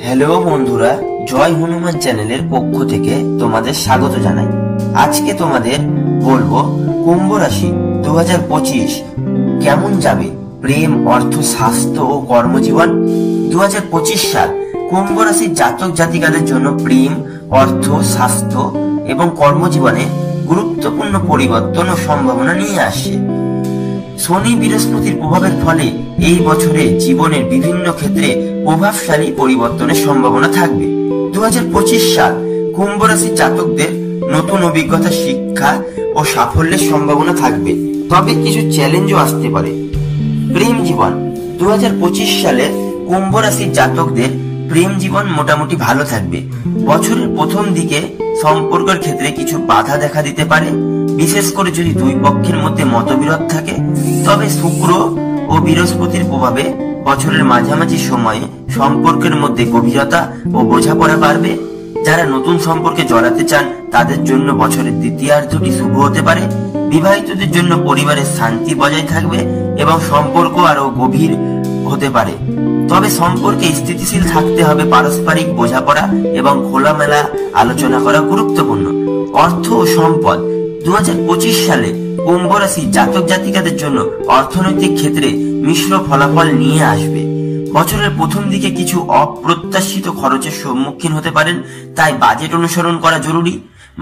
Hello বন্ধুরা, জয় হনুমান চ্যানেলের পক্ষ থেকে তোমাদের স্বাগত জানাই। আজকে তোমাদের বলবো কুম্ভ রাশি 2025 কেমন যাবে প্রেম, অর্থ, স্বাস্থ্য ও কর্মজীবন। 2025 সাল কুম্ভ রাশির জাতক জাতিকাদের জন্য প্রেম, অর্থ, স্বাস্থ্য এবং কর্মজীবনে গুরুত্বপূর্ণ পরিবর্তন ও সম্ভাবনা নিয়ে আসছে। শনি বৃহস্পতির প্রভাবের ফলে এই বছরে জীবনের বিভিন্ন ক্ষেত্রে প্রভাবশালী পরিবর্তনের সম্ভাবনা থাকবে। 2025 সাল কুম্ভ রাশির জাতকদের নতুন অভিজ্ঞতা, শিক্ষা ও সাফল্যের সম্ভাবনা থাকবে, তবে কিছু চ্যালেঞ্জও আসতে পারে। প্রেম জীবন 2025 সালে কুম্ভ রাশির জাতকদের প্রেম জীবন মোটামুটি ভালো থাকবে। বছরের প্রথম দিকে সম্পর্কের ক্ষেত্রে কিছু বাধা দেখা দিতে পারে, বিশেষ করে যদি দুই পক্ষের মধ্যে মতবিরোধ থাকে। তবে শুক্র ও বৃহস্পতির প্রভাবে বছরের মাঝামাঝি সময়ে সম্পর্কের মধ্যে গভীরতা ও বোঝাপড়া বাড়বে। যারা নতুন সম্পর্কে জড়াতে চান তাদের জন্য বছরের দ্বিতীয়ার্ধটি শুভ হতে পারে। বিবাহিতদের জন্য পরিবারের শান্তি বজায় থাকবে এবং সম্পর্ক আরো গভীর হতে পারে। তবে সম্পর্কে স্থিতিশীল থাকতে হবে, পারস্পরিক বোঝাপড়া এবং খোলামেলা আলোচনা করা গুরুত্বপূর্ণ। অর্থ ও সম্পদ 2025 সালে কুম্ভ রাশির জাতক জাতিকাদের জন্য অর্থনৈতিক ক্ষেত্রে মিশ্র ফলাফল নিয়ে আসবে। বছরের প্রথম দিকে কিছু অপ্রত্যাশিত খরচের সম্মুখীন হতে পারেন, তাই বাজেট অনুসরণ করা জরুরি।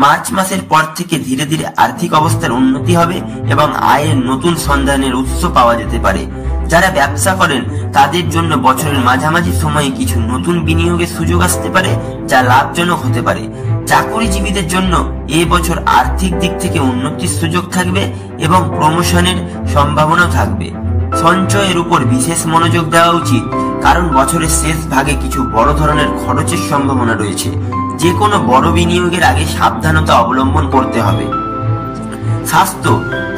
মার্চ মাসের পর থেকে ধীরে ধীরে আর্থিক অবস্থার উন্নতি হবে এবং আয়ের নতুন সন্ধানের উৎস পাওয়া যেতে পারে। যারা ব্যবসা করেন তাদের জন্য বছরের মাঝামাঝি সময়ে কিছু নতুন বিনিয়োগের সুযোগ আসতে পারে, যা লাভজনক হতে পারে। চাকরিজীবীদের জন্য এই বছর আর্থিক দিক থেকে উন্নতির সুযোগ থাকবে এবং প্রমোশনের সম্ভাবনা থাকবে। সঞ্চয়ের উপর বিশেষ মনোযোগ দেওয়া উচিত, কারণ বছরের শেষ ভাগে কিছু বড় ধরনের খরচের সম্ভাবনা রয়েছে। যে কোনো বড় বিনিয়োগের আগে সাবধানতা অবলম্বন করতে হবে।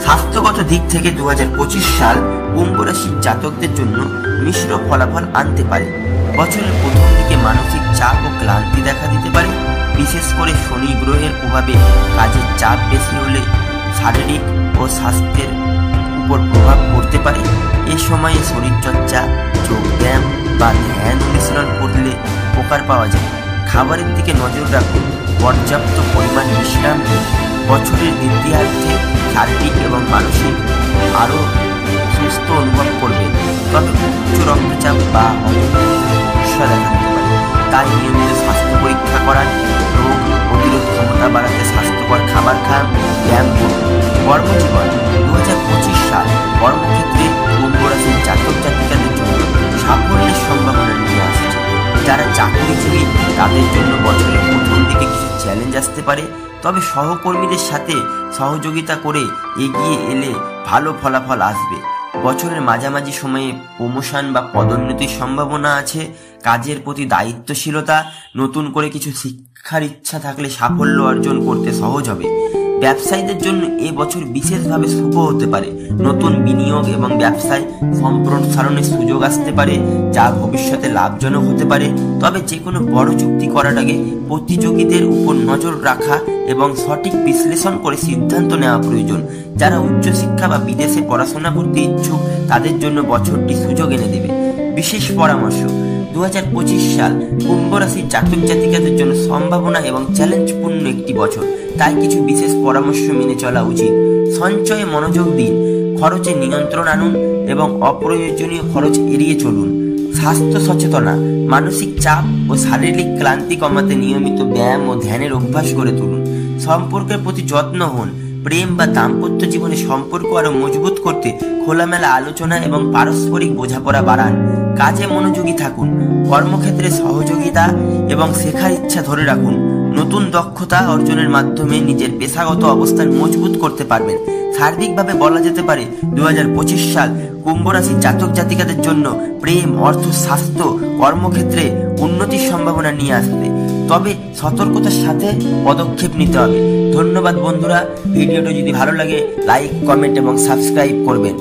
স্বাস্থ্যগত দিক থেকে 2025 সাল কুম্ভ রাশির জাতকদের জন্য মিশ্র ফলাফল আনতে পারে। বছরের প্রথম দিকে মানসিক চাপ ও ক্লান্তি দেখা দিতে পারে, বিশেষ করে শনি গ্রহের প্রভাবে কাজের চাপ বেশি হলে শারীরিক ও স্বাস্থ্যের উপর প্রভাব পড়তে পারে। এই সময়ে শরীরচর্চা, যোগব্যায়াম বা ধ্যান অনুশীলন করলে উপকার পাওয়া যায়। খাবারের দিকে নজর রাখুন, পর্যাপ্ত পরিমাণ বিশ্রাম দিন। বছরের দ্বিতীয়ার্ধে শারীরিক এবং মানসিক আরও সুস্থ অনুভব করবেন, তবে উচ্চ রক্তচাপ বা সমস্যা দেখা দিতে পারে। তাই নিয়মিত স্বাস্থ্য পরীক্ষা করান, রোগ প্রতিরোধ ক্ষমতা বাড়াতে স্বাস্থ্যকর খাবার খান, ব্যায়াম করুন। কর্মজীবন 2025 সাল কর্মক্ষেত্রে কুম্ভ রাশির জাতক জাতিকাদের জন্য সাফল্যের সম্ভাবনা নিয়ে আসছে। যারা চাকরিজীবী তাদের জন্য বছরের প্রথম দিকে কিছু চ্যালেঞ্জ আসতে পারে, তবে সহকর্মীদের সাথে সহযোগিতা করে এগিয়ে এলে ভালো ফলাফল আসবে। বছরের মাঝামাঝি সময়ে প্রমোশন বা পদোন্নতির সম্ভাবনা আছে। কাজের প্রতি দায়িত্বশীলতা, নতুন করে কিছু শিক্ষার ইচ্ছা থাকলে সাফল্য অর্জন করতে সহজ হবে। ব্যবসায়ীদের জন্য এ বছর বিশেষভাবে শুভ হতে পারে। নতুন বিনিয়োগ এবং ব্যবসায় সম্প্রসারণের সুযোগ আসতে পারে, যা ভবিষ্যতে লাভজনক হতে পারে। তবে যে কোনো বড় চুক্তি করার আগে প্রতিযোগীদের উপর নজর রাখা এবং সঠিক বিশ্লেষণ করে সিদ্ধান্ত নেওয়া প্রয়োজন। যারা উচ্চশিক্ষা বা বিদেশে পড়াশোনা করতে ইচ্ছুক তাদের জন্য বছরটি সুযোগ এনে দেবে। বিশেষ পরামর্শ 2025 সাল কুম্ভ রাশির জাতক জাতিকাদের জন্য সম্ভাবনা এবং চ্যালেঞ্জপূর্ণ একটি বছর, তাই কিছু বিশেষ পরামর্শ মেনে চলা উচিত। সঞ্চয়ে মনোযোগ দিন, খরচে নিয়ন্ত্রণ আনুন এবং অপ্রয়োজনীয় খরচ এড়িয়ে চলুন। স্বাস্থ্য সচেতনা, মানসিক চাপ ও শারীরিক ক্লান্তি কমাতে নিয়মিত ব্যায়াম ও ধ্যানের অভ্যাস গড়ে তুলুন। সম্পর্কের প্রতি যত্ন হন। প্রেম বা দাম্পত্য জীবনে সম্পর্ক আরো মজবুত করতে খোলামেলা আলোচনা এবং পারস্পরিক বোঝাপড়া বাড়ান। কাজে মনোযোগী থাকুন। কর্মক্ষেত্রে সহযোগিতা এবং শেখার ইচ্ছা ধরে রাখুন। নতুন দক্ষতা অর্জনের মাধ্যমে নিজের পেশাগত অবস্থান মজবুত করতে পারবেন। সার্বিকভাবে বলা যেতে পারে 2025 সাল কুম্ভ রাশির জাতক জাতিকাদের জন্য প্রেম, অর্থ, স্বাস্থ্য, কর্মক্ষেত্রে উন্নতির সম্ভাবনা নিয়ে আসবে, তবে সতর্কতার সাথে পদক্ষেপ নিতে হবে। ধন্যবাদ বন্ধুরা, ভিডিওটি যদি ভালো লাগে লাইক, কমেন্ট এবং সাবস্ক্রাইব করবেন।